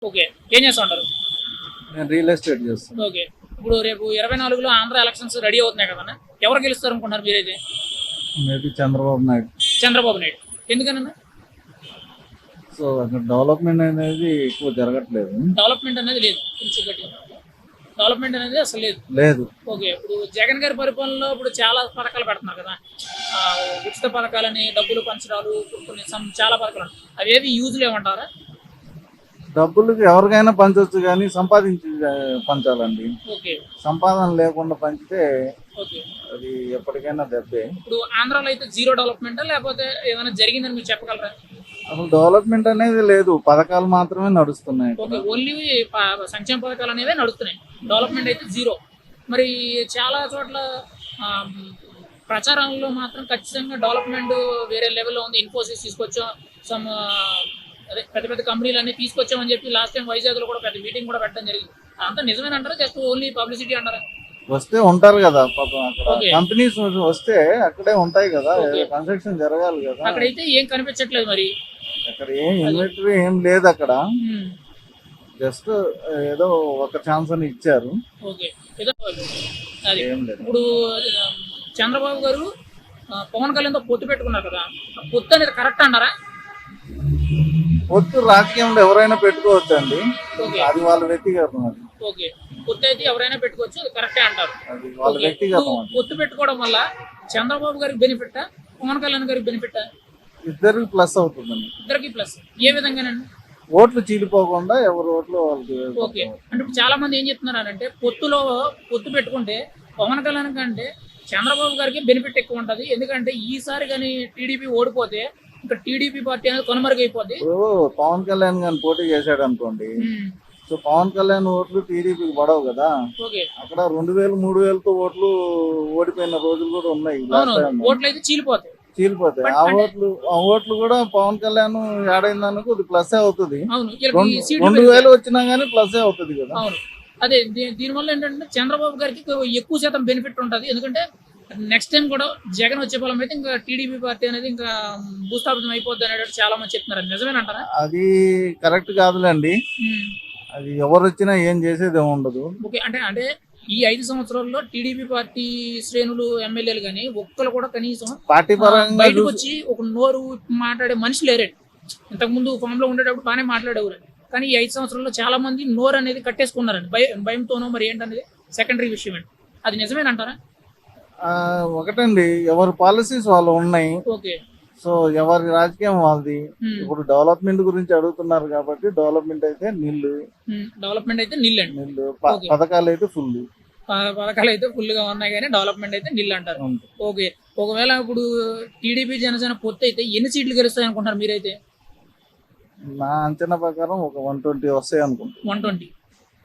Okay. ఏం చేస్తా ఉంటారు? నేను రియల్ ఎస్టేట్ చేస్తాను. ఓకే. ఇప్పుడు రేపు 24లో ఆంధ్ర ఎలక్షన్స్ రెడీ అవుతున్నాయి కదన్నా! ఎవరు గెలుస్తారు అనుకుంటున్నారు మీరైతే? మేబీ చంద్రబాబు నాయుడు. చంద్రబాబు నాయుడు. ఎందుకనన్నా? సో అక్కడ డెవలప్మెంట్ అనేది ఎక్కువ జరగట్లేదు. డెవలప్‌మెంట్ అనేది లేదు. కొంచెం గట్టిగా డెవలప్‌మెంట్ అనేది అసలు లేదు. లేదు. ఓకే. ఇప్పుడు జగన్ గారి పరిపాలనలో ఇప్పుడు చాలా పథకాలు పెడుతున్నారు కదా! ఉచిత పథకాలని, డబ్బులు పంచడాలు, కొన్ని చాలా పథకాలు. అవేవి యూజ్ లేవంటారా? డబ్బులకి ఎవరికైనా పంచవచ్చు కానీ సంపాదించి పంచాలండి. ఓకే. సంపాదన లేకుండా పంచితే ఓకే. అది ఎప్పటికైనా దెబ్బే. ఇప్పుడు ఆంధ్రాలో అయితే జీరో డెవలప్‌మెంటా? లేకపోతే ఏమైనా జరిగిందని మీరు చెప్పగలరా? అసలు డెవలప్మెంట్ అనేది లేదు. పథకాలు మాత్రమే నడుస్తున్నాయి. ఓకే. ఓన్లీ సంక్షేమ పథకాలు అనేవే నడుస్తున్నాయి. డెవలప్‌మెంట్ అయితే జీరో. మరి చాలా చోట్ల ఆహ్, ప్రచారంలో మాత్రం ఖచ్చితంగా డెవలప్‌మెంట్ వేరే లెవెల్‌లో ఉంది. ఇన్ఫోసిస్ తీసుకొచ్చాం. సమ్ అదే పెద్ద పెద్ద కంపెనీలన్నీ తీసుకొచ్చామని చెప్పి లాస్ట్ టైం వైజాగ్‌లో కూడా పెద్ద మీటింగ్ కూడా పెట్టడం జరిగింది. అదంతా నిజమేనంటారా? జస్ట్ ఓన్లీ పబ్లిసిటీ అంటారా? వస్తే ఉంటారు కదా పాపం అక్కడ. ఓకే. కంపెనీస్ వస్తే అక్కడే ఉంటాయి కదా, ఓకే. కన్స్ట్రక్షన్ జరగాలి కదా. అక్కడైతే ఏం కనిపించట్లేదు మరి. అక్కడ ఏం ఇన్వెంటరీ ఏం లేదు అక్కడ. హ్మ్. జస్ట్ ఏదో ఒక ఛాన్స్ అని ఇచ్చారు. ఓకే. ఏదో అది. ఏం లేదు. ఇప్పుడు ఆహ్, చంద్రబాబు గారు పవన్ కళ్యాణ్‌తో పొత్తు పెట్టుకున్నారు కదా! ఆ పొత్తు అనేది కరెక్ట్ అంటారా? పొత్తు రాజకీయంలో ఎవరైనా పెట్టుకోవచ్చు అండి. ఓకే. అది వాళ్ళ వ్యక్తిగతం. అది ఓకే. పొత్తు అయితే ఎవరైనా పెట్టుకోవచ్చు. అది కరెక్టే అంటారు. అది వాళ్ళ ఓకే. వ్యక్తిగతం. ఇప్పుడు అది పొత్తు పెట్టుకోవడం వల్ల చంద్రబాబు గారికి బెనిఫిట్టా? పవన్ కళ్యాణ్ గారికి బెనిఫిట్టా? ఇద్దరికి ప్లస్ అవుతుందండి. ఇద్దరికి ప్లస్. ఏ విధంగానండి? ఓట్లు చీలిపోకుండా ఎవరి ఓట్లు వాళ్ళకి ఓకే. అంటే ఇప్పుడు చాలా మంది ఏం చెప్తున్నారంటే పొత్తు పెట్టుకుంటే పవన్ కళ్యాణ్ కంటే చంద్రబాబు గారికి బెనిఫిట్ ఎక్కువ ఉంటది. ఎందుకంటే ఈసారి గాని టీడీపీ ఓడిపోతే ఇంకా టీడీపీ పార్టీ అనేది కనుమరుగైపోద్ది. ఇప్పుడు పవన్ కళ్యాణ్ గారిని పోటీ చేశాడు అనుకోండి. హ్మ్. సో పవన్ కళ్యాణ్ ఓట్లు టీడీపీకి పడవు కదా. ఓకే. అక్కడ 2000, 3000తో ఓట్లు ఓడిపోయిన రోజులు కూడా ఉన్నాయి. లాస్ట్ అవునవును. టైం ఓట్లయితే చీలిపోతాయి. చీలిపోతాయి. బట్ ఆ అంటే ఓట్లు కూడా పవన్ కళ్యాణ్ యాడైందనుకో అది ప్లస్ అవుతుంది. అవును. వీళ్ళకి సీట్లు 2000 పెరుగుతాయి. వచ్చినా గానీ ప్లస్ అవుతుంది కదా. అవును. అదే దీనివల్ల ఏంటంటే చంద్రబాబు గారికి ఎక్కువ శాతం బెనిఫిట్ ఉంటది. ఎందుకంటే నెక్స్ట్ టైం కూడా జగన్ వచ్చే ఫలం అయితే ఇంకా టీడీపీ పార్టీ అనేది ఇంకా భూస్థాపితం అయిపోద్ది అనేటట్టు చాలా మంది చెప్తున్నారు. అది నిజమేనంటారా? అది కరెక్ట్ కాదులేండి. హ్మ్. అది ఎవరు వచ్చినా ఏం చేసేది ఏమి ఉండదు. ఓకే. అంటే ఈ 5 సంవత్సరాల్లో టీడీపీ పార్టీ శ్రేణులు, ఎమ్మెల్యేలు గాని ఒక్కళ్ళు కూడా కనీసం పార్టీ పరంగా బయటకొచ్చి ఒక నోరు మాట్లాడే మనిషి లేరండి. ఇంతకుముందు ఫామ్‌లో ఉండేటప్పుడు బానే మాట్లాడేవారండి. కానీ ఈ 5 సంవత్సరాల్లో చాలా మంది నోరు అనేది కట్టేసుకున్నారండి. భయంతోనో మరి ఏంటనేది సెకండరీ విషయం అండి. అది నిజమేనంటారా? ఒకటండి, ఎవరి పాలసీస్ వాళ్ళు ఉన్నాయి. ఓకే. సో ఎవరి రాజకీయం వాళ్ళది. హ్మ్. ఇప్పుడు డెవలప్మెంట్ గురించి అడుగుతున్నారు కాబట్టి డెవలప్మెంట్ అయితే నిల్లు. డెవలప్‌మెంట్ అయితే నిల్లండి. నిల్లు ఓకే. పథకాలు అయితే ఫుల్. పథకాలైతే ఫుల్‌గా ఉన్నాయి గానీ డెవలప్‌మెంట్ అయితే నిల్ అంటారు. ఓకే. ఒకవేళ ఇప్పుడు టీడీపీ, జనసేన పొత్తయితే ఎన్ని సీట్లు గెలుస్తాయనుకుంటున్నారు మీరైతే? నా అంచనా ప్రకారం ఒక 120 వస్తాయి అనుకుంటా. 120.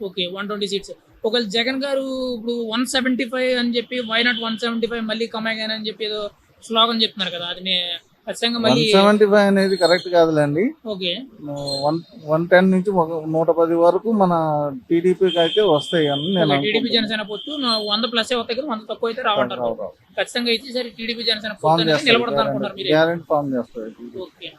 ఓకే. 120 సీట్స్. ఒకవేళ జగన్ గారు ఇప్పుడు 175 అని చెప్పి వై నాట్ 175 మళ్ళీ కమ్ అగైన్ అని చెప్పి ఏదో స్లోగన్ చెప్తున్నారు కదా! అది ఖచ్చితంగా మళ్ళీ 175 అనేది కరెక్ట్ కాదులేండి. ఓకే. 110 నుంచి 110 వరకు మన టీడీపీకి అయితే వస్తాయి అని నేను టీడీపీ, అనుకుంటున్నాను. జనసేన పొత్తు 100 ప్లస్సే వస్తాయి కదా! 100 తక్కువ అయితే రావంటారు. రావు. ఖచ్చితంగా అయితే ఈసారి టీడీపీ, జనసేన పొత్తు ఫామ్ అనేది చేస్తారు. నిలబడతారు అనుకుంటున్నారు మీరైతే? గ్యారెంటీ ఫామ్ చేస్తారు. ఓకే.